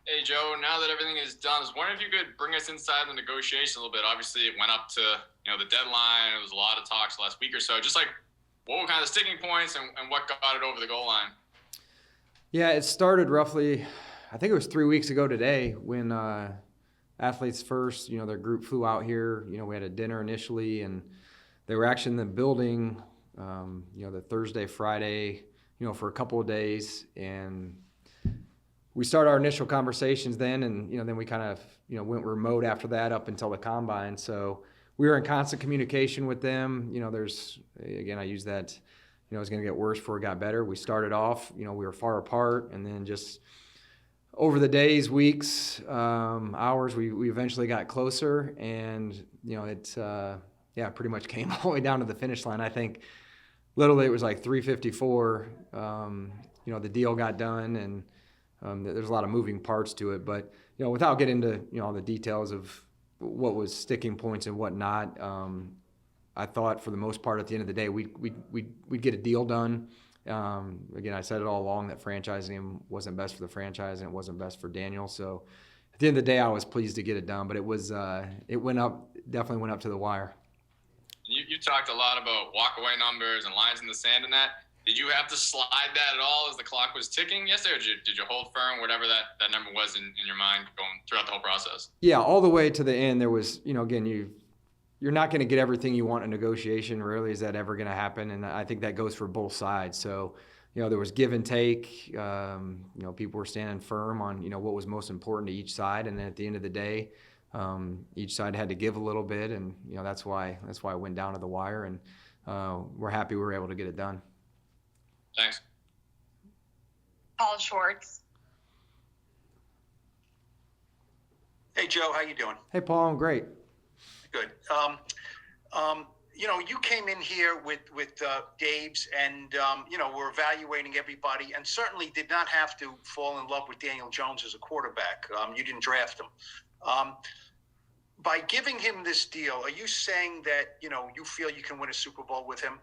Hey, Joe, now that everything is done, I was wondering if you could bring us inside the negotiation a little bit. Obviously, it went up to, the deadline. It was a lot of talks last week or so. Just like what were kind of the sticking points and what got it over the goal line? Yeah, it started roughly, I think it was 3 weeks ago today when Athletes First, their group flew out here. We had a dinner initially, and they were actually in the building, the Thursday, Friday, for a couple of days. And we started our initial conversations then, and then we kind of went remote after that up until the combine. So we were in constant communication with them. There's, again, I use that, it was going to get worse before it got better. We started off, we were far apart, and then just over the days, weeks, hours, we eventually got closer, and it pretty much came all the way down to the finish line. I think literally it was like 3:54. The deal got done, and there's a lot of moving parts to it, but without getting into all the details of what was sticking points and what not, I thought for the most part at the end of the day we'd get a deal done. Again, I said it all along that franchising him wasn't best for the franchise and it wasn't best for Daniel. So at the end of the day, I was pleased to get it done, but it went up, definitely went up to the wire. You talked a lot about walkaway numbers and lines in the sand and that. Did you have to slide that at all as the clock was ticking yesterday, or did you hold firm, whatever that number was in your mind going throughout the whole process? Yeah, all the way to the end. There was, again, you're not going to get everything you want in negotiation. Rarely is that ever going to happen, and I think that goes for both sides. So, there was give and take. People were standing firm on what was most important to each side, and then at the end of the day, each side had to give a little bit, and that's why it went down to the wire, and we're happy we were able to get it done. Thanks. Paul Schwartz. Hey, Joe, how you doing? Hey, Paul, I'm great. Good. You came in here with Dave's, and we're evaluating everybody, and certainly did not have to fall in love with Daniel Jones as a quarterback. You didn't draft him. By giving him this deal, are you saying that you feel you can win a Super Bowl with him?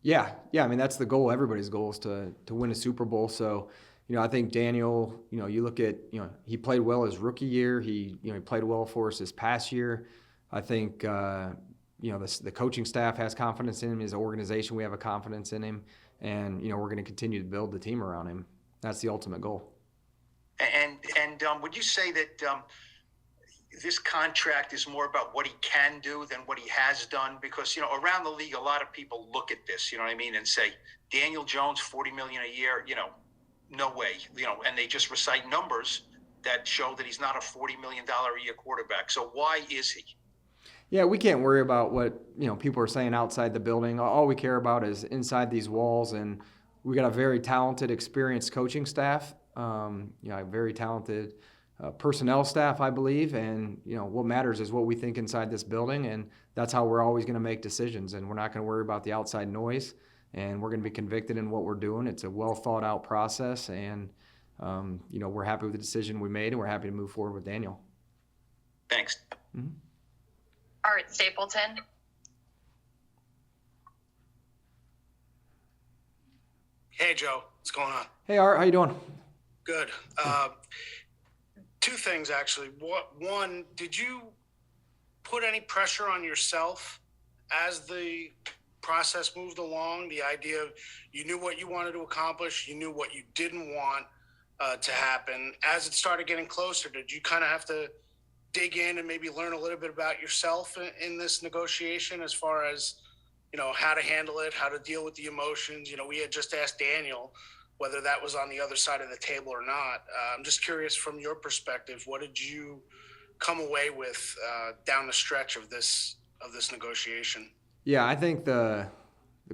Yeah. I mean, that's the goal. Everybody's goal is to win a Super Bowl. So, I think Daniel, you look at, he played well his rookie year. He played well for us this past year. I think, the coaching staff has confidence in him. His organization, we have a confidence in him. And, we're going to continue to build the team around him. That's the ultimate goal. And would you say that this contract is more about what he can do than what he has done? Because, around the league, a lot of people look at this, and say, Daniel Jones, $40 million a year, no way, and they just recite numbers that show that he's not a $40 million a year quarterback. So why is he? Yeah, we can't worry about what people are saying outside the building. All we care about is inside these walls, and we got a very talented, experienced coaching staff. A very talented personnel staff, I believe, and what matters is what we think inside this building, and that's how we're always going to make decisions. And we're not going to worry about the outside noise, and we're going to be convicted in what we're doing. It's a well thought out process, and we're happy with the decision we made, and we're happy to move forward with Daniel. Thanks. Mm-hmm. Art Stapleton. Hey, Joe. What's going on? Hey, Art. How you doing? Good. Two things, actually. One, did you put any pressure on yourself as the process moved along? The idea of you knew what you wanted to accomplish, you knew what you didn't want to happen. As it started getting closer, did you kind of have to dig in and maybe learn a little bit about yourself in this negotiation as far as, how to handle it, how to deal with the emotions? We had just asked Daniel whether that was on the other side of the table or not. I'm just curious from your perspective, what did you come away with down the stretch of this negotiation? Yeah, I think the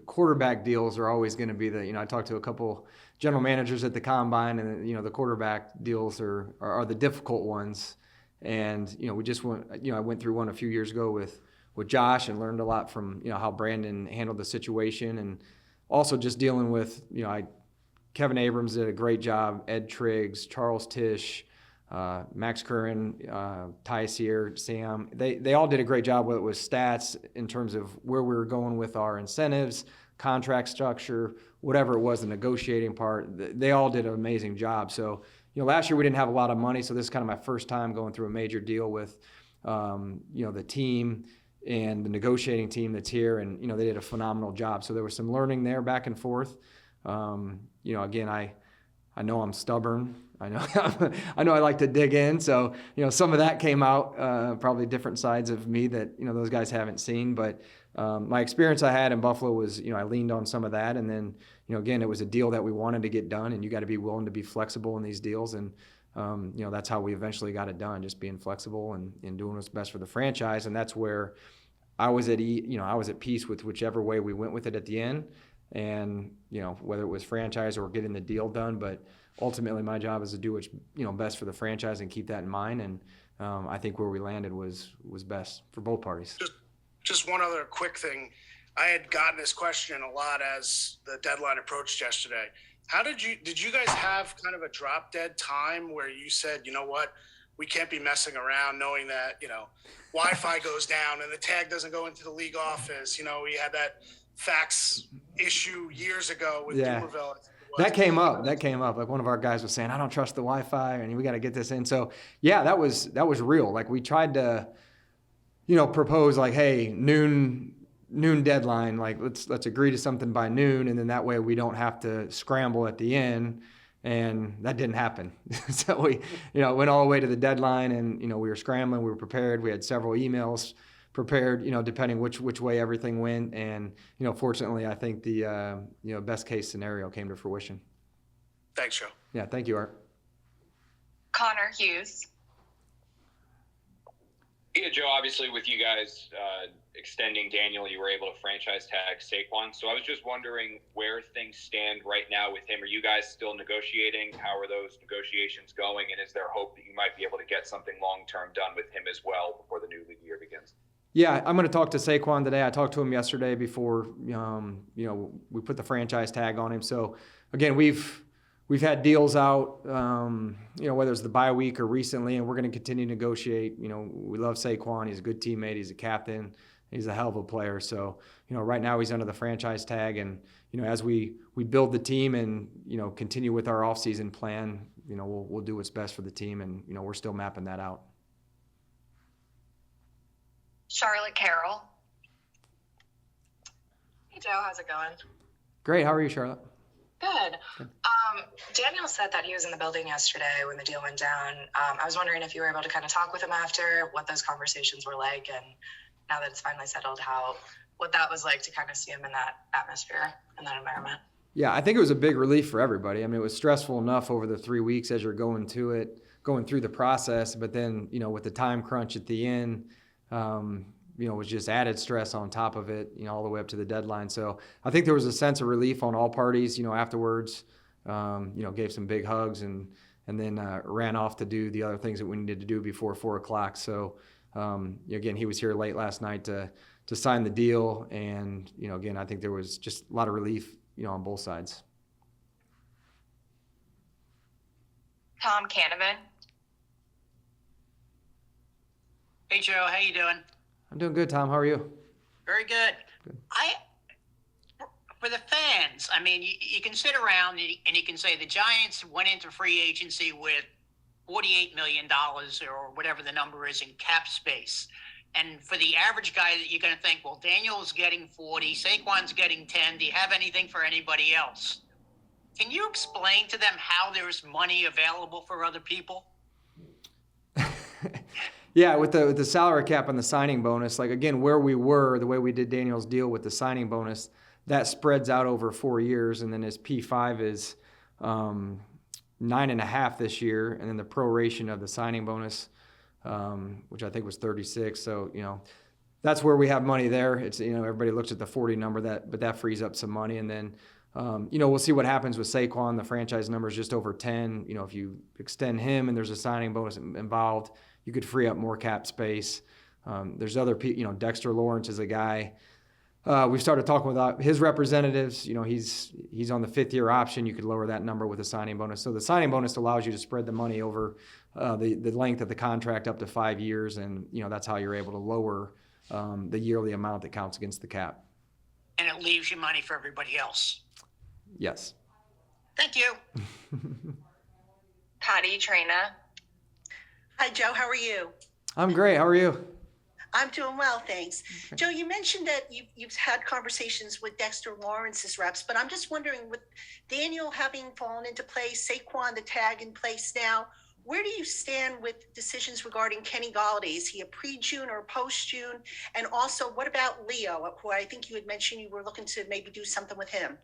quarterback deals are always going to be I talked to a couple general managers at the combine, and the quarterback deals are the difficult ones. And we just went. I went through one a few years ago with Josh and learned a lot from how Brandon handled the situation, and also just dealing with Kevin Abrams did a great job. Ed Triggs, Charles Tisch, Max Curran, Ty Sear, Sam. They all did a great job, whether it was stats in terms of where we were going with our incentives, contract structure, whatever it was, the negotiating part. They all did an amazing job. So last year we didn't have a lot of money, so this is kind of my first time going through a major deal with, the team and the negotiating team that's here, and they did a phenomenal job. So there was some learning there back and forth. Again, I know I'm stubborn. I know I like to dig in. So some of that came out, probably different sides of me that those guys haven't seen. But my experience I had in Buffalo was I leaned on some of that, and then again, it was a deal that we wanted to get done, and you got to be willing to be flexible in these deals. And that's how we eventually got it done, just being flexible and doing what's best for the franchise. And that's where I was at peace with whichever way we went with it at the end. And whether it was franchise or getting the deal done, but ultimately my job is to do what's best for the franchise and keep that in mind. And I think where we landed was best for both parties. Just one other quick thing. I had gotten this question a lot as the deadline approached yesterday. Did you guys have kind of a drop dead time where you said, you know what, we can't be messing around knowing that, Wi-Fi goes down and the tag doesn't go into the league office. We had that fax issue years ago with Dumerville. That came up. Like one of our guys was saying, I don't trust the Wi-Fi and we got to get this in. So yeah, that was real. Like we tried to, propose like, hey, noon deadline, like let's agree to something by noon. And then that way we don't have to scramble at the end. And that didn't happen. So we, went all the way to the deadline, and, we were scrambling, we were prepared. We had several emails prepared, depending which way everything went. And, fortunately, I think the, best case scenario came to fruition. Thanks, Joe. Yeah, thank you, Art. Connor Hughes. Yeah, Joe, obviously with you guys extending Daniel, you were able to franchise tag Saquon. So I was just wondering where things stand right now with him. Are you guys still negotiating? How are those negotiations going? And is there hope that you might be able to get something long-term done with him as well before the new league year begins? Yeah, I'm going to talk to Saquon today. I talked to him yesterday before, we put the franchise tag on him. So again, we've had deals out, whether it's the bye week or recently, and we're going to continue to negotiate. We love Saquon. He's a good teammate. He's a captain. He's a hell of a player. So, right now he's under the franchise tag. And, as we build the team and, continue with our offseason plan, we'll do what's best for the team. And, we're still mapping that out. Charlotte Carroll. Hey, Joe. How's it going? Great. How are you, Charlotte? Good. Daniel said that he was in the building yesterday when the deal went down. I was wondering if you were able to kind of talk with him after, what those conversations were like, and now that it's finally settled, what that was like to kind of see him in that atmosphere, in that environment. Yeah, I think it was a big relief for everybody. I mean, it was stressful enough over the 3 weeks as you're going through the process, but then, with the time crunch at the end, was just added stress on top of it, all the way up to the deadline. So I think there was a sense of relief on all parties, afterwards, gave some big hugs and then ran off to do the other things that we needed to do before 4:00. So, again, he was here late last night to sign the deal. And, again, I think there was just a lot of relief, on both sides. Tom Canavan. Hey, Joe, how you doing? I'm doing good, Tom. How are you? Very good. For the fans, I mean, you can sit around and you can say the Giants went into free agency with $48 million or whatever the number is in cap space. And for the average guy, that you're going to think, well, Daniel's getting 40, Saquon's getting 10. Do you have anything for anybody else? Can you explain to them how there's money available for other people? Yeah, with the salary cap and the signing bonus, like, again, where we were, the way we did Daniel's deal with the signing bonus, that spreads out over 4 years, and then his P5 is 9.5 this year, and then the proration of the signing bonus, which I think was 36. So, that's where we have money there. It's, everybody looks at the 40 number, but that frees up some money. And then, we'll see what happens with Saquon. The franchise number is just over 10. If you extend him and there's a signing bonus involved, you could free up more cap space. There's other people, Dexter Lawrence is a guy. We've started talking with his representatives. He's on the 5th-year option. You could lower that number with a signing bonus. So the signing bonus allows you to spread the money over the length of the contract up to 5 years, and that's how you're able to lower the yearly amount that counts against the cap. And it leaves you money for everybody else. Yes. Thank you. Patty Trina. Hi, Joe. How are you? I'm great. How are you? I'm doing well, thanks. Okay. Joe, you mentioned that you've had conversations with Dexter Lawrence's reps, but I'm just wondering, with Daniel having fallen into place, Saquon the tag in place now, where do you stand with decisions regarding Kenny Galladay? Is he a pre-June or post-June? And also, what about Leo, who I think you had mentioned you were looking to maybe do something with him?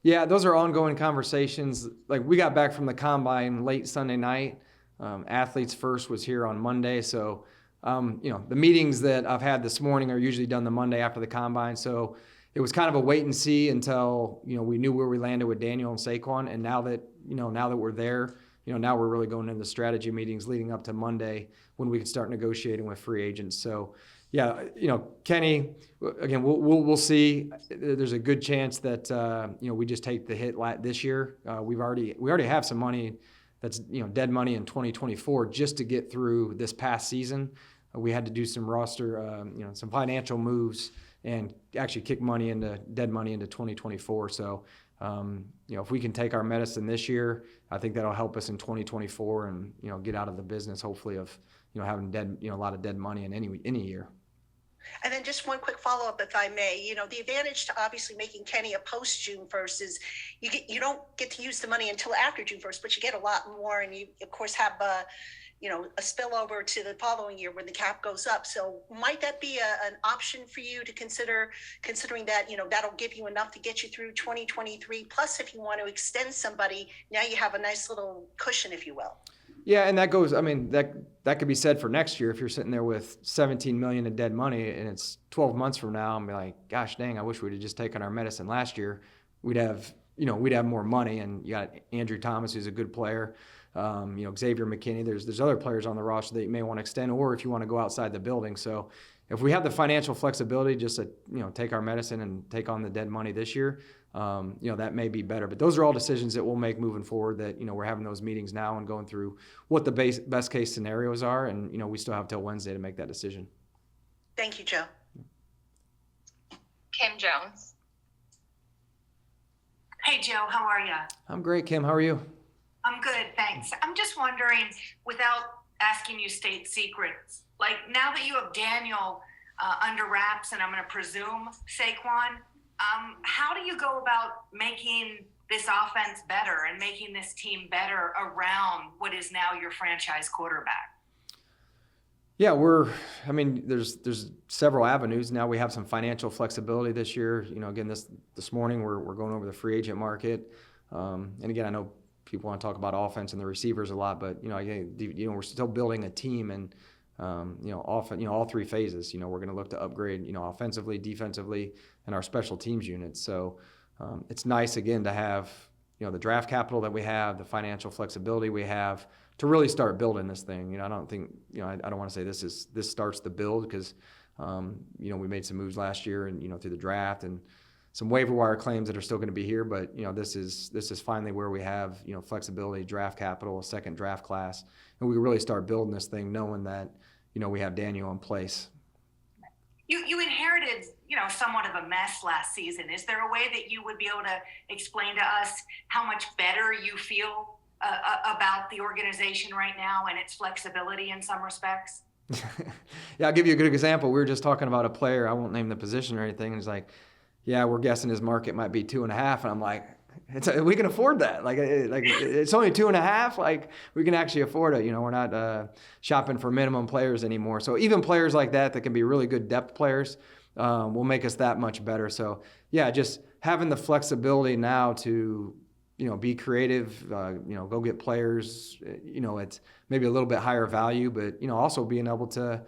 Yeah, those are ongoing conversations. Like, we got back from the combine late Sunday night. Athletes First was here on Monday. So, the meetings that I've had this morning are usually done the Monday after the combine. So it was kind of a wait and see until, we knew where we landed with Daniel and Saquon. And now that we're there, now we're really going into strategy meetings leading up to Monday when we can start negotiating with free agents. So, yeah, Kenny, again, we'll see. There's a good chance that, we just take the hit this year. We already have some money that's, dead money in 2024 just to get through this past season. We had to do some roster, some financial moves and actually kick dead money into 2024. So, if we can take our medicine this year, I think that'll help us in 2024 and, get out of the business, hopefully, of, having a lot of dead money in any year. And then just one quick follow-up, if I may. The advantage to obviously making Kenny a post-June 1st is you don't get to use the money until after June 1st, but you get a lot more, and you, of course, have a spillover to the following year when the cap goes up. So might that be an option for you to consider, considering that, that'll give you enough to get you through 2023? Plus, if you want to extend somebody, now you have a nice little cushion, if you will. Yeah, and that goes, that could be said for next year. If you're sitting there with $17 million in dead money and it's 12 months from now, I'm like, gosh dang, I wish we'd have just taken our medicine last year. We'd have more money. And you got Andrew Thomas, who's a good player. Xavier McKinney. There's other players on the roster that you may want to extend, or if you want to go outside the building. So if we have the financial flexibility just to, take our medicine and take on the dead money this year, that may be better. But those are all decisions that we'll make moving forward that, we're having those meetings now and going through what the best case scenarios are. And, we still have till Wednesday to make that decision. Thank you, Joe. Kim Jones. Hey, Joe, how are you? I'm great, Kim. How are you? I'm good, thanks. I'm just wondering, without asking you state secrets, like now that you have Daniel under wraps and I'm going to presume Saquon, how do you go about making this offense better and making this team better around what is now your franchise quarterback? Yeah, there's several avenues. Now we have some financial flexibility this year. Again, this morning we're going over the free agent market. And again, I know people want to talk about offense and the receivers a lot, but we're still building a team, and all three phases. We're going to look to upgrade, offensively, defensively, and our special teams units. So it's nice again to have the draft capital that we have, the financial flexibility we have to really start building this thing. I don't think I don't want to say this starts the build, because we made some moves last year and through the draft and some waiver wire claims that are still going to be here, but this is finally where we have flexibility, draft capital, a second draft class, and we really start building this thing knowing that we have Daniel in place. You inherited somewhat of a mess last season. Is there a way that you would be able to explain to us how much better you feel about the organization right now and its flexibility in some respects? Yeah, I'll give you a good example. We were just talking about a player. I won't name the position or anything. And he's like, yeah, we're guessing his market might be 2.5. And I'm like, we can afford that. Like it's only 2.5. Like, we can actually afford it. We're not shopping for minimum players anymore. So even players like that can be really good depth players will make us that much better. So yeah, just having the flexibility now to, be creative, go get players, it's maybe a little bit higher value, but, also being able to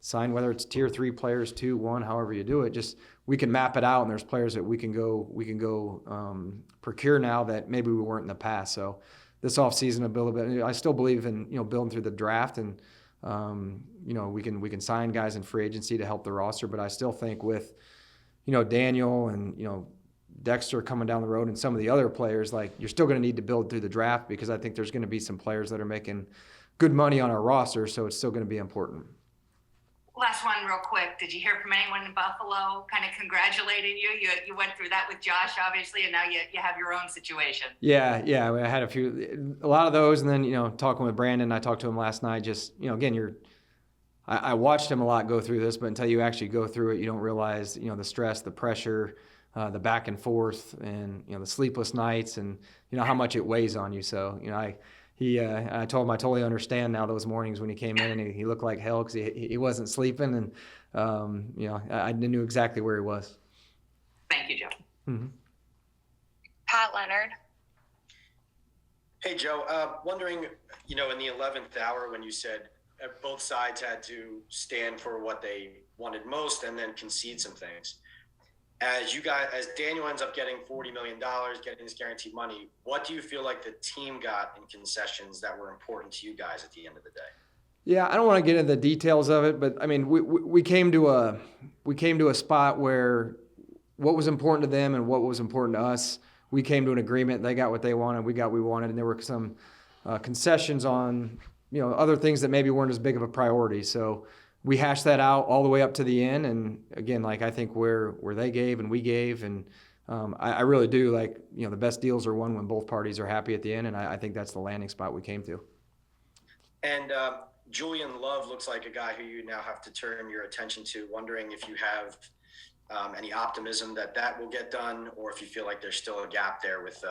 sign, whether it's tier 3 players, 2, 1, however you do it, just we can map it out, and there's players that we can go procure now that maybe we weren't in the past. So this offseason, a little bit, I still believe in building through the draft, and we can sign guys in free agency to help the roster. But I still think with Daniel and Dexter coming down the road and some of the other players, like, you're still going to need to build through the draft, because I think there's going to be some players that are making good money on our roster, so it's still going to be important. Last last one real quick. Did you hear from anyone in Buffalo kind of congratulating you? You went through that with Josh, obviously, and now you have your own situation. Yeah. I had a lot of those, and then, talking with Brandon, I talked to him last night, just, again, I watched him a lot go through this, but until you actually go through it, you don't realize, the stress, the pressure, the back and forth, and, the sleepless nights, and, how much it weighs on you. So, I told him I totally understand now those mornings when he came in and he looked like hell because he wasn't sleeping, and, I knew exactly where he was. Thank you, Joe. Mm-hmm. Pat Leonard. Hey, Joe, wondering, in the 11th hour when you said both sides had to stand for what they wanted most and then concede some things. As Daniel ends up getting $40 million, getting his guaranteed money, what do you feel like the team got in concessions that were important to you guys at the end of the day? Yeah, I don't want to get into the details of it, but I mean, we came to a spot where what was important to them and what was important to us, we came to an agreement. They got what they wanted, we got what we wanted, and there were some concessions on other things that maybe weren't as big of a priority. So we hashed that out all the way up to the end. And again, I think where they gave and we gave, and I really do the best deals are won when both parties are happy at the end. And I think that's the landing spot we came to. And Julian Love looks like a guy who you now have to turn your attention to, wondering if you have any optimism that will get done, or if you feel like there's still a gap there with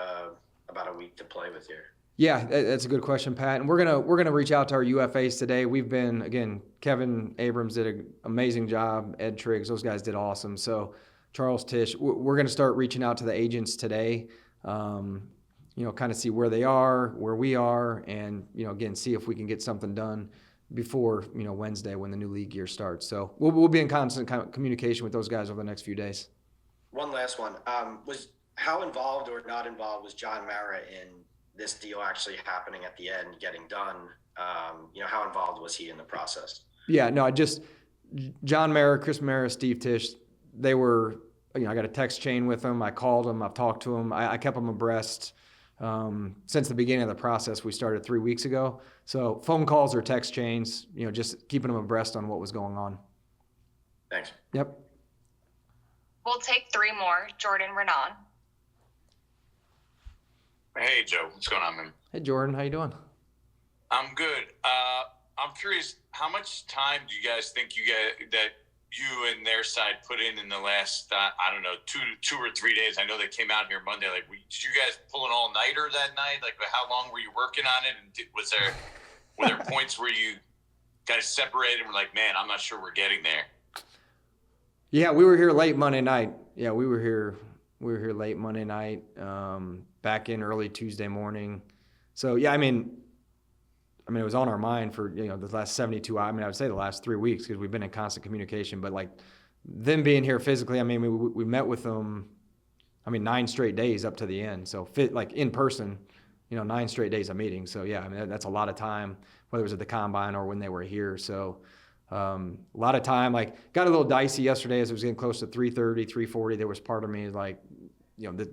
about a week to play with here. Yeah, that's a good question, Pat. And we're gonna reach out to our UFAs today. We've been, again, Kevin Abrams did an amazing job. Ed Triggs, those guys did awesome. So Charles Tisch, we're gonna start reaching out to the agents today. Kind of see where they are, where we are, and again, see if we can get something done before Wednesday when the new league year starts. So we'll be in constant communication with those guys over the next few days. One last one. Was how involved or not involved was John Mara in this deal actually happening at the end, getting done? How involved was he in the process? Yeah, no, John Mara, Chris Mara, Steve Tisch, they were, I got a text chain with them. I called them, I've talked to them. I kept them abreast since the beginning of the process. We started 3 weeks ago. So phone calls or text chains, just keeping them abreast on what was going on. Thanks. Yep. We'll take 3 more. Jordan Renan. Hey, Joe. What's going on, man? Hey, Jordan. How you doing? I'm good. I'm curious, how much time do you guys think that you and their side put in the last, I don't know, two or 3 days? I know they came out here Monday. Did you guys pull an all-nighter that night? How long were you working on it? And were there points where you guys separated and were like, man, I'm not sure we're getting there? Yeah, we were here late Monday night. Yeah, we were here late Monday night, back in early Tuesday morning. So yeah, I mean, it was on our mind for the last 72 hours. I would say the last 3 weeks, because we've been in constant communication. But them being here physically, we met with them. 9 straight days up to the end. So in person, 9 straight days of meetings. So yeah, that's a lot of time, whether it was at the combine or when they were here. So a lot of time. Got a little dicey yesterday as it was getting close to 3:30, 3:40. There was part of me that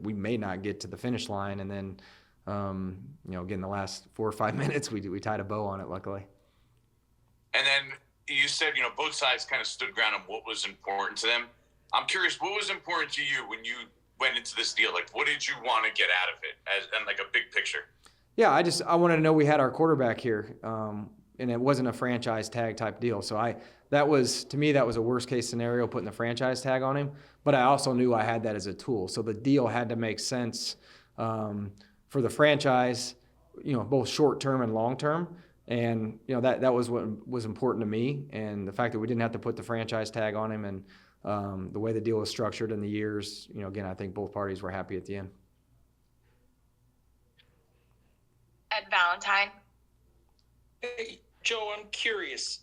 we may not get to the finish line, and then again, the last 4 or 5 minutes we tied a bow on it, luckily. And then you said both sides kind of stood ground on what was important to them. I'm curious, what was important to you when you went into this deal? What did you want to get out of it, and a big picture? Yeah, I wanted to know we had our quarterback here, and it wasn't a franchise tag type deal. So to me that was a worst case scenario, putting the franchise tag on him. But I also knew I had that as a tool. So the deal had to make sense for the franchise, both short term and long term. And that was what was important to me. And the fact that we didn't have to put the franchise tag on him, and the way the deal was structured in the years, again, I think both parties were happy at the end. Ed Valentine. Hey, Joe, I'm curious.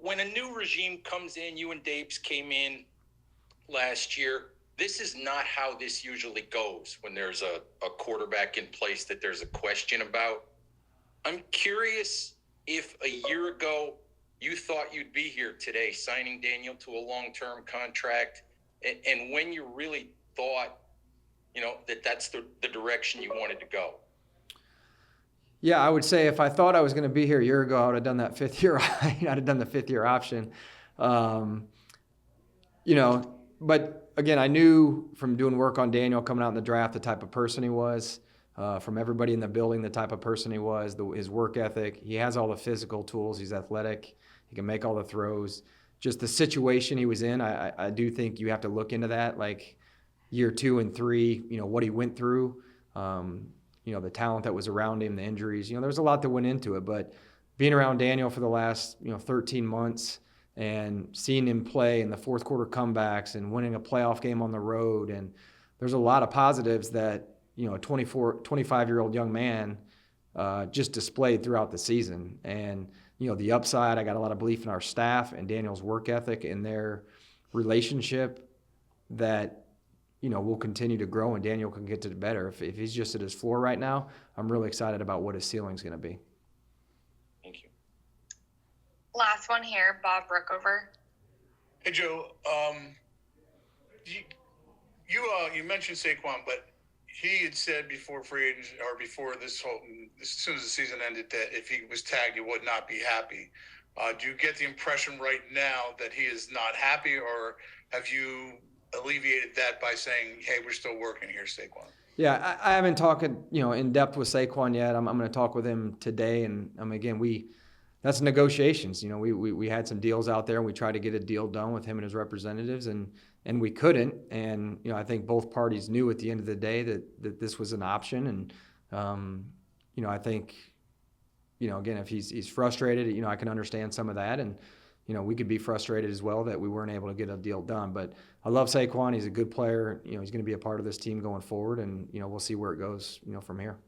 When a new regime comes in, you and Dapes came in last year. This is not how this usually goes when there's a quarterback in place that there's a question about. I'm curious if a year ago you thought you'd be here today signing Daniel to a long-term contract, and when you really thought, that's the direction you wanted to go. Yeah, I would say if I thought I was going to be here a year ago, I would have done that 5th year. I'd have done the 5th year option. But again, I knew from doing work on Daniel coming out in the draft the type of person he was, from everybody in the building the type of person he was, his work ethic. He has all the physical tools. He's athletic. He can make all the throws. Just the situation he was in, I do think you have to look into that, like year 2 and 3, what he went through, the talent that was around him, the injuries. There's a lot that went into it. But being around Daniel for the last 13 months and seeing him play in the fourth quarter comebacks and winning a playoff game on the road, and there's a lot of positives that a 25-year-old young man just displayed throughout the season. And the upside, I got a lot of belief in our staff and Daniel's work ethic and their relationship that will continue to grow, and Daniel can get to better. If he's just at his floor right now, I'm really excited about what his ceiling's going to be. Thank you. Last one here, Bob Brookover. Hey, Joe. You mentioned Saquon, but he had said before free agency or before as soon as the season ended, that if he was tagged, he would not be happy. Do you get the impression right now that he is not happy, or have you alleviated that by saying, "Hey, we're still working here, Saquon"? Yeah, I haven't talked, in depth with Saquon yet. I'm going to talk with him today, and again, that's negotiations. We had some deals out there, and we tried to get a deal done with him and his representatives, and we couldn't. And I think both parties knew at the end of the day that this was an option. And I think again, if he's frustrated, I can understand some of that, and we could be frustrated as well that we weren't able to get a deal done. But I love Saquon. He's a good player. He's going to be a part of this team going forward, and we'll see where it goes from here.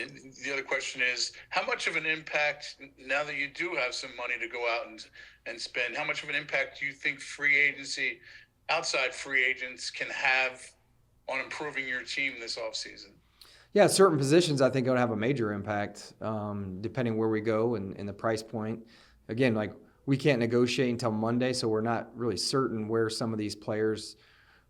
And the other question is, how much of an impact, now that you do have some money to go out and spend, how much of an impact do you think free agency, outside free agents, can have on improving your team this offseason? Yeah, certain positions I think are going to have a major impact, depending where we go and the price point. Again, like, we can't negotiate until Monday, so we're not really certain where some of these players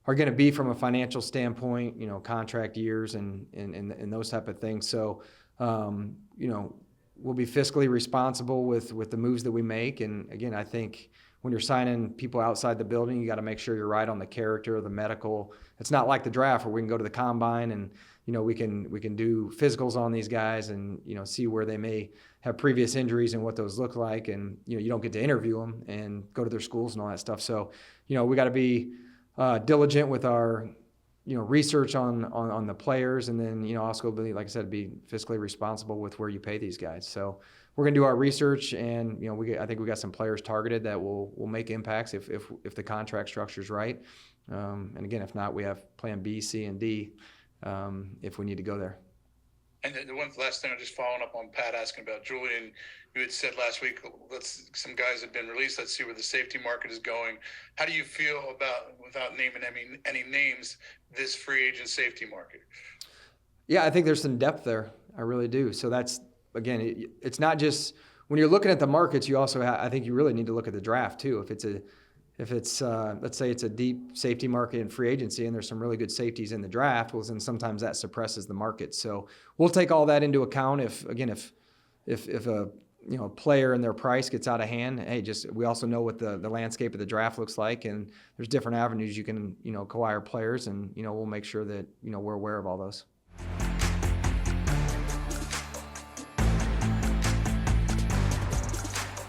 are going to be from a financial standpoint, contract years and those type of things. So, we'll be fiscally responsible with the moves that we make. And again, I think when you're signing people outside the building, you got to make sure you're right on the character, the medical. It's not like the draft where we can go to the combine and we can do physicals on these guys and see where they may have previous injuries and what those look like, and you don't get to interview them and go to their schools and all that stuff. So we got to be diligent with our research on the players, and then also be, like I said, be fiscally responsible with where you pay these guys. So we're gonna do our research, and I think we got some players targeted that will make impacts if the contract structure is right. And again, if not, we have plan B, C, and D if we need to go there. And the one last thing, I'm just following up on Pat asking about Julian. You had said last week, some guys have been released. Let's see where the safety market is going. How do you feel about, without naming any names, this free agent safety market? Yeah, I think there's some depth there. I really do. So that's, again, it's not just when you're looking at the markets. You also I think you really need to look at the draft too. If it's let's say it's a deep safety market in free agency and there's some really good safeties in the draft, well, then sometimes that suppresses the market. So we'll take all that into account. If a player and their price gets out of hand, we also know what the landscape of the draft looks like, and there's different avenues you can acquire players, and we'll make sure that we're aware of all those.